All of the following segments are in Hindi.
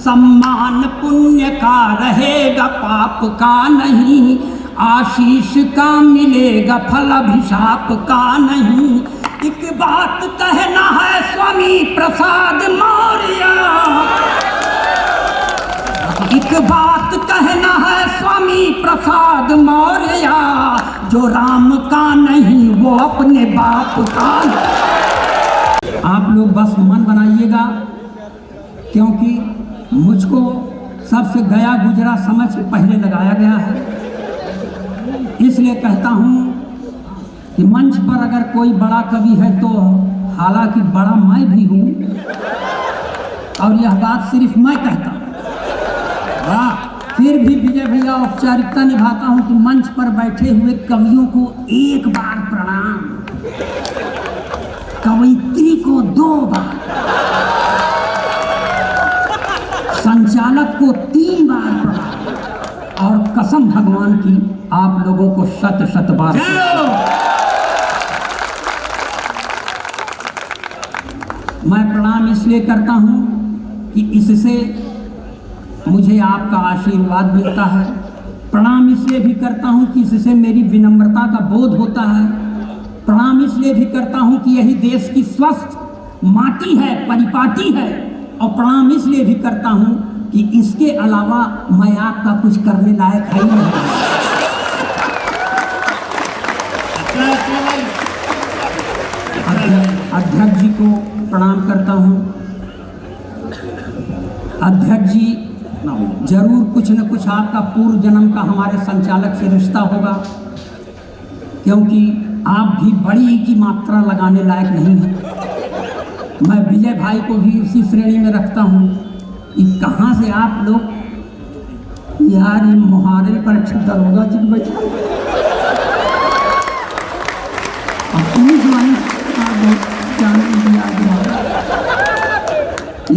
सम्मान पुण्य का रहेगा, पाप का नहीं। आशीष का मिलेगा, फल अभिशाप का नहीं। एक बात कहना है स्वामी प्रसाद मौर्य, एक बात कहना है स्वामी प्रसाद मौर्य, जो राम का नहीं वो अपने बाप का। आप लोग बस मन बनाइएगा, क्योंकि मुझको सबसे गया गुजरा समझ के पहले लगाया गया है। इसलिए कहता हूँ कि मंच पर अगर कोई बड़ा कवि है तो हालांकि बड़ा मैं भी हूँ, और यह बात सिर्फ मैं कहता हूँ, फिर भी विजय भैया औपचारिकता निभाता हूँ कि मंच पर बैठे हुए कवियों को एक बार प्रणाम, कवयित्री को 2 बार, संचालक को 3 बार प्रणाम, और कसम भगवान की आप लोगों को 100 बार। मैं प्रणाम इसलिए करता हूं कि इससे मुझे आपका आशीर्वाद मिलता है। प्रणाम इसलिए भी करता हूं कि इससे मेरी विनम्रता का बोध होता है। प्रणाम इसलिए भी करता हूं कि यही देश की स्वस्थ माटी है, परिपाटी है। और प्रणाम इसलिए भी करता हूं कि इसके अलावा मैं आपका कुछ करने लायक है ही नहीं। अध्यक्ष जी को प्रणाम करता हूं। अध्यक्ष जी, जरूर कुछ न कुछ आपका पूर्व जन्म का हमारे संचालक से रिश्ता होगा, क्योंकि आप भी बड़ी की मात्रा लगाने लायक नहीं हैं। मैं विजय भाई को भी उसी श्रेणी में रखता हूं। कि कहाँ से आप लोग यार ये मुहारे परीक्षित दरोगा जी बैठे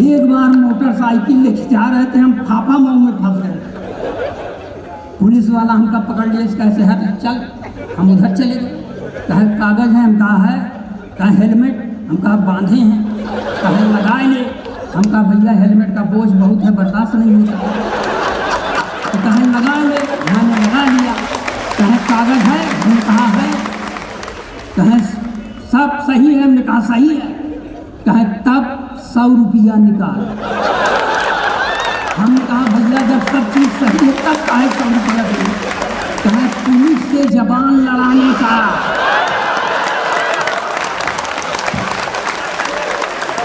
एक बार मोटरसाइकिल लेके जा रहे थे, हम फाफा मऊ में फंस गए। पुलिस वाला हमका पकड़ लिया, कैसे है चल, हम उधर चले गए। कहे कागज है, हम कहा है, कहे हेलमेट, हम कहा बांधे हैं, कहे लगाए ले, हम कहा भैया हेलमेट का बोझ बहुत है, बर्दाश्त नहीं होता। तो कहे लगा ले, मैंने लगा लिया। कहे कागज है, हमने कहा है। कहे सब सही है, हमने कहा सही है। कहे तब 100 रुपया निकाल। हमने कहा भैया जब सब चीज सही है तब काहे 100 रुपया देंगे। कहे पुलिस से जबान लड़ाने का।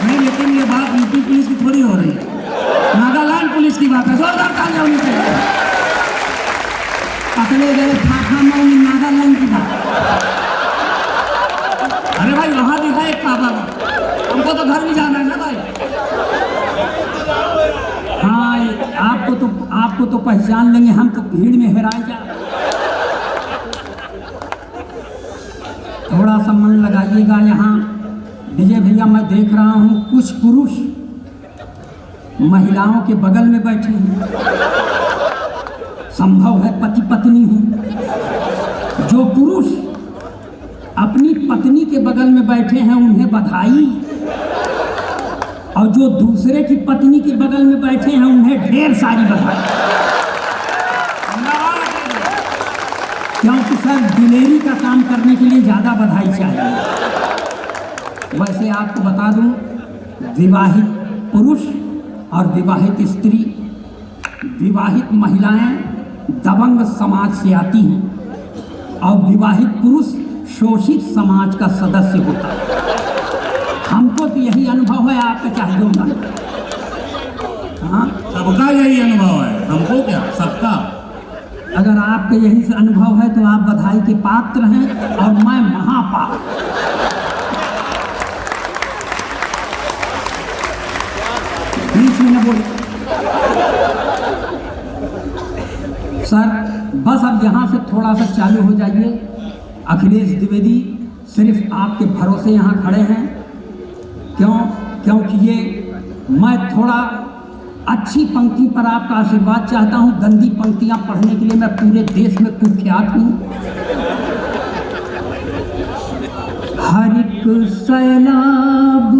नहीं, लेकिन ये बात यूपी पुलिस की थोड़ी हो रही है, नागालैंड पुलिस की बात है। जोरदार तालियां होनी चाहिए। पकड़े गए फाफा मऊ में नागालैंड की बात। अरे भाई वहां भी है एक फाफा मऊ, हमको तो घर भी जाना है ना भाई। हाँ, आपको तो पहचान लेंगे, हम तो भीड़ में हेराए जा। थोड़ा सा मन लगाइएगा। यहाँ विजय भैया मैं देख रहा हूँ कुछ पुरुष महिलाओं के बगल में बैठे हैं। संभव है पति पत्नी हूँ। जो पुरुष अपनी पत्नी के बगल में बैठे हैं उन्हें बधाई, और जो दूसरे की पत्नी के बगल में बैठे हैं उन्हें ढेर सारी बधाई। क्योंकि सर दिलेरी का काम करने के लिए ज़्यादा बधाई चाहिए। वैसे आपको बता दूं, विवाहित पुरुष और विवाहित स्त्री, विवाहित महिलाएं दबंग समाज से आती हैं और विवाहित पुरुष शोषित समाज का सदस्य होता है। हमको तो यही अनुभव है, आपका चाहिए होगा। हाँ, सबका यही अनुभव है, हमको क्या, सबका। अगर आपके यही से अनुभव है तो आप बधाई के पात्र हैं और मैं महापात्र। बीच में न बोले सर, बस अब यहाँ से थोड़ा सा चालू हो जाइए। अखिलेश द्विवेदी सिर्फ आपके भरोसे यहाँ खड़े हैं। क्योंकि ये मैं थोड़ा अच्छी पंक्ति पर आपका आशीर्वाद चाहता हूँ। गंदी पंक्तियाँ पढ़ने के लिए मैं पूरे देश में कुख्यात हूँ। हर एक सैलाब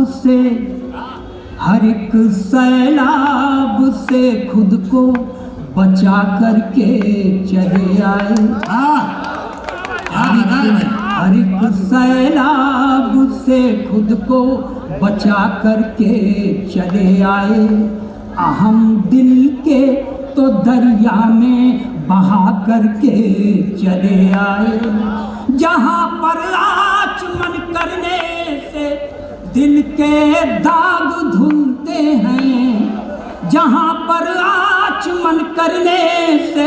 से से खुद को बचा करके चले आए। हर एक सैलाब से खुद को बचा करके चले आए। अहम दिल के तो दरिया में बहा करके चले आए। जहाँ पर आचमन करने से दिल के दाग धुलते हैं, जहाँ पर आचमन करने से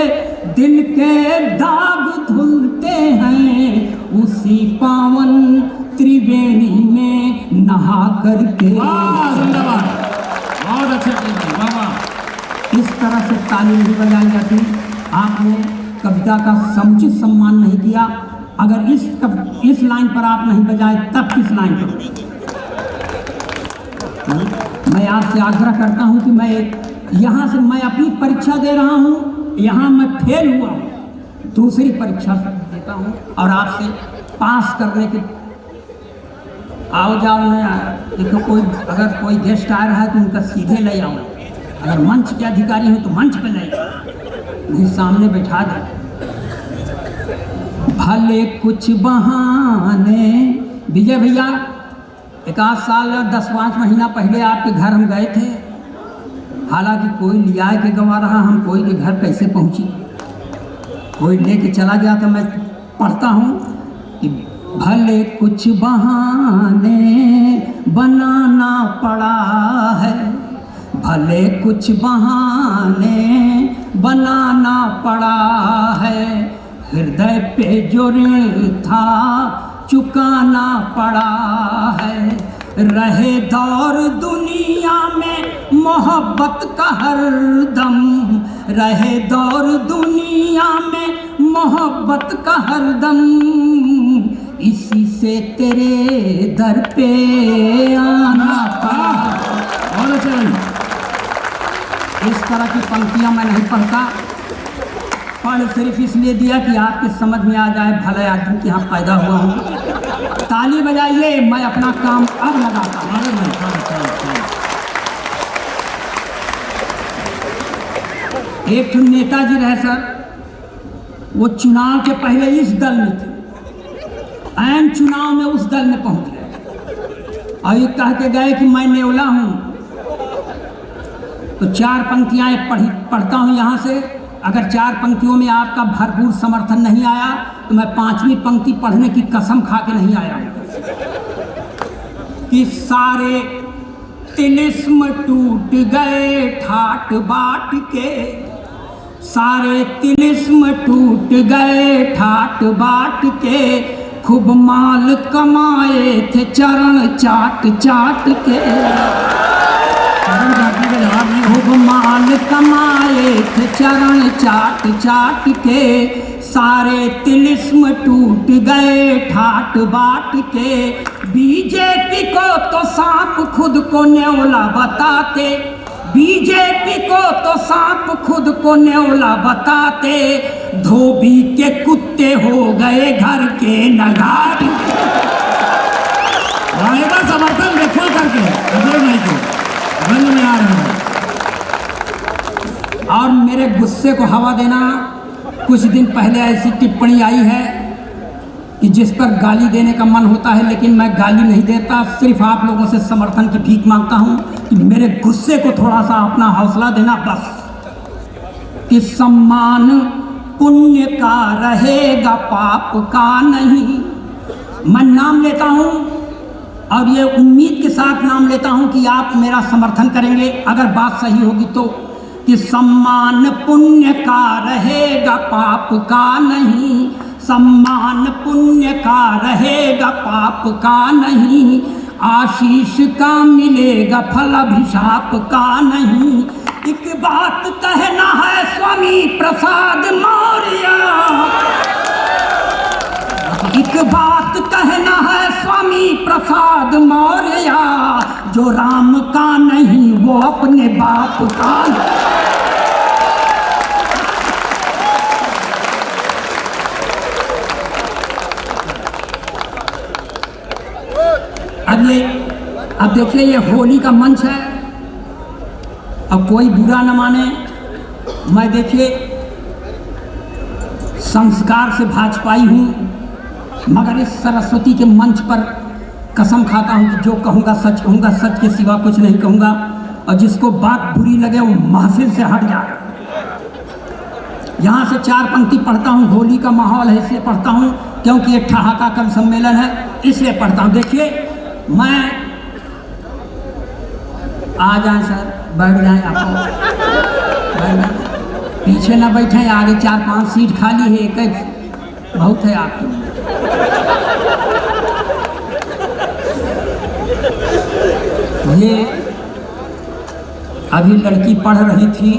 दिल के दाग धुलते हैं, उसी पावन त्रिवेणी में नहा करके। बहुत अच्छे बाबा। इस तरह से ताली नहीं बजाई जाती। आपने कविता का समुचित सम्मान नहीं किया। अगर इस लाइन पर आप नहीं बजाए तब किस लाइन पर? मैं आपसे आग्रह करता हूं कि मैं अपनी परीक्षा दे रहा हूं, यहाँ मैं फेल हुआ हूँ, दूसरी परीक्षा देता हूँ और आपसे पास करने के आओ जाओ नहीं। देखो अगर कोई गेस्ट आ रहा है तो उनका सीधे ले आओ, अगर मंच के अधिकारी हैं तो मंच पे ले आओ, नहीं सामने बैठा दो। भले कुछ बहाने। विजय भैया, 1 साल 10-5 महीना पहले आपके घर हम गए थे। हालांकि कोई लिया के गवा रहा, हम कोई के घर कैसे पहुंची, कोई लेके चला गया। तो मैं पढ़ता हूँ कि भले कुछ बहाने बनाना पड़ा है, भले कुछ बहाने बनाना पड़ा है, हृदय पे जो ऋण था चुकाना पड़ा है। रहे दौर दुनिया में मोहब्बत का हरदम, रहे दौर दुनिया में मोहब्बत का हरदम, इसी से तेरे दर पे आना पड़ा। बहुत अच्छा। इस तरह की पंक्तियां मैं नहीं पढ़ता, पढ़ सिर्फ इसलिए दिया कि आपके समझ में आ जाए, भले आदमी के यहाँ पैदा हुआ हूँ। ताली बजाइए, मैं अपना काम अब लगाता हूँ। एक नेताजी रहे सर, वो चुनाव के पहले इस दल में थे, ऐन चुनाव में उस दल में पहुंच गए और ये कह के गए कि मैं नेवला हूं। तो 4 पंक्तियां पढ़ता हूं यहां से। अगर 4 पंक्तियों में आपका भरपूर समर्थन नहीं आया तो मैं 5वीं पंक्ति पढ़ने की कसम खा के नहीं आया हूं। कि सारे तिलिस्म टूट गए ठाट बाट के, सारे तिलिस्म टूट गए ठाट बाट के, खूब माल कमाए थे चरण चाट चाट के, खूब माल कमाए थे चरण चाट चाट के, सारे तिलिस्म टूट गए ठाट बाट के। बीजेपी को तो सांप खुद को न्योला बताते, बीजेपी को तो सांप खुद को न्योला बताते, धोबी के कुत्ते हो गए घर के नगाड़। वायदा समर्थन देखो करके अगर नहीं तो रंग में आ रहा है। और मेरे गुस्से को हवा देना, कुछ दिन पहले ऐसी टिप्पणी आई है कि जिस पर गाली देने का मन होता है, लेकिन मैं गाली नहीं देता, सिर्फ आप लोगों से समर्थन की भीख मांगता हूं कि मेरे गुस्से को थोड़ा सा अपना हौसला देना बस। कि सम्मान पुण्य का रहेगा, पाप का नहीं। मैं नाम लेता हूं और ये उम्मीद के साथ नाम लेता हूं कि आप मेरा समर्थन करेंगे अगर बात सही होगी तो। कि सम्मान पुण्य का रहेगा, पाप का नहीं, सम्मान पुण्य का रहेगा, पाप का नहीं, आशीष का मिलेगा फल अभिशाप का नहीं। एक बात कहना है स्वामी प्रसाद मौर्य, एक बात कहना है स्वामी प्रसाद मौर्य, जो राम का नहीं वो अपने बाप का। अब देखिए, ये होली का मंच है अब कोई बुरा न माने, मैं देखिए संस्कार से भाजपाई हूँ, मगर इस सरस्वती के मंच पर कसम खाता हूँ कि जो कहूँगा सच कहूँगा, सच के सिवा कुछ नहीं कहूँगा। और जिसको बात बुरी लगे वो महफिल से हट जाए। यहाँ से 4 पंक्ति पढ़ता हूँ, होली का माहौल है इसलिए पढ़ता हूँ, क्योंकि एक ठहाका कल सम्मेलन है इसलिए पढ़ता हूँ। देखिए मैं आ जाए सर, बैठ जाए, आप बैठ जाए, पीछे ना बैठे, आगे 4-5 सीट खाली है, एक बहुत है आपके। ये अभी लड़की पढ़ रही थी,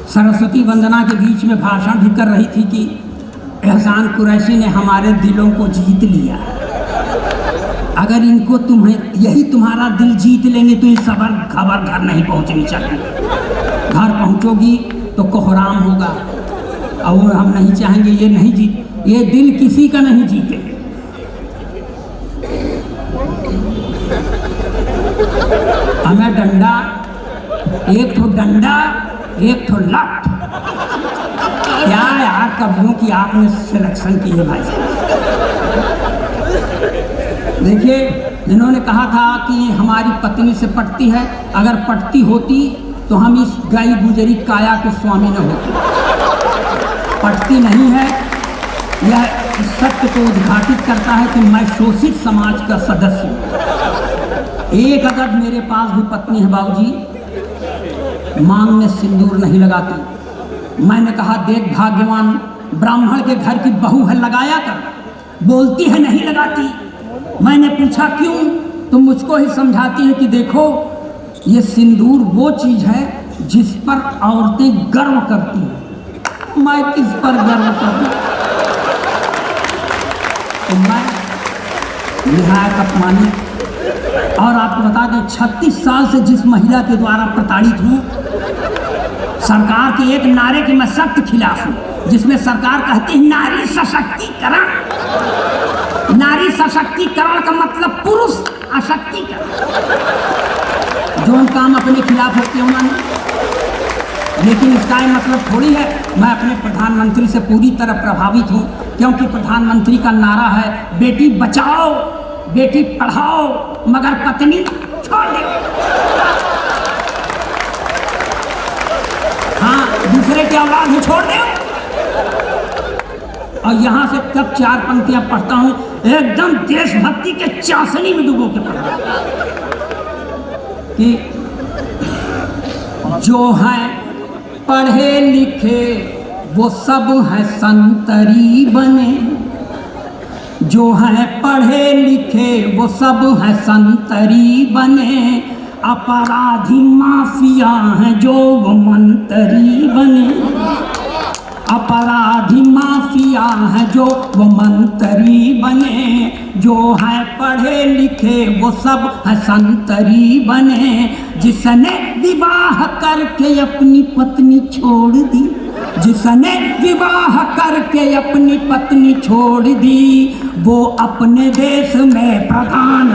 सरस्वती वंदना के बीच में भाषण भी कर रही थी कि एहसान कुरैशी ने हमारे दिलों को जीत लिया। अगर इनको तुम्हें यही तुम्हारा दिल जीत लेंगे तो ये खबर घर नहीं पहुंचनी चाहिए। घर पहुंचोगी तो कोहराम होगा, और हम नहीं चाहेंगे ये नहीं जीत, ये दिल किसी का नहीं जीते। हमें डंडा, एक तो डंडा एक तो लट। क्या यार कवियों की आपने सिलेक्शन की है भाई। देखिए जिन्होंने कहा था कि हमारी पत्नी से पटती है, अगर पटती होती तो हम इस गाई गुजरी काया के स्वामी न होते। पटती नहीं है, यह सत्य को उद्घाटित करता है कि मैं शोषित समाज का सदस्य हूँ। एक अगर मेरे पास भी पत्नी है बाबूजी, मांग में सिंदूर नहीं लगाती। मैंने कहा देख भाग्यवान, ब्राह्मण के घर की बहू है, लगाया कर। बोलती है नहीं लगाती। मैंने पूछा क्यों, तो मुझको ही समझाती है कि देखो ये सिंदूर वो चीज है जिस पर औरतें गर्व करती हैं। मैं किस पर गर्व करूं? तो मैं निहायत अपमानित। और आपको बता दें 36 साल से जिस महिला के द्वारा प्रताड़ित हूँ, सरकार के एक नारे के मैं सख्त खिलाफ हूँ, जिसमें सरकार कहती है नारी सशक्तिकरण। नारी सशक्तिकरण का मतलब पुरुष अशक्तिकरण। जो काम अपने खिलाफ होते हैं उन्होंने, लेकिन इसका मतलब थोड़ी है मैं अपने प्रधानमंत्री से पूरी तरह प्रभावित हूँ, क्योंकि प्रधानमंत्री का नारा है बेटी बचाओ बेटी पढ़ाओ मगर पत्नी छोड़ दो। हाँ, दूसरे की औलाद ही छोड़ दो। और यहाँ से तब 4 पंक्तियां पढ़ता हूँ, एकदम देशभक्ति के चाशनी में डूबो के पढ़ा कि जो है पढ़े लिखे वो सब है संतरी बने। जो है पढ़े लिखे वो सब है संतरी बने। अपराधी माफिया हैं जो वो मंतरी बने। अपराधी माफिया है जो वो मंतरी बने। जो है पढ़े लिखे वो सब है संतरी बने। जिसने विवाह करके अपनी पत्नी छोड़ दी, जिसने विवाह करके अपनी पत्नी छोड़ दी, वो अपने देश में प्रधान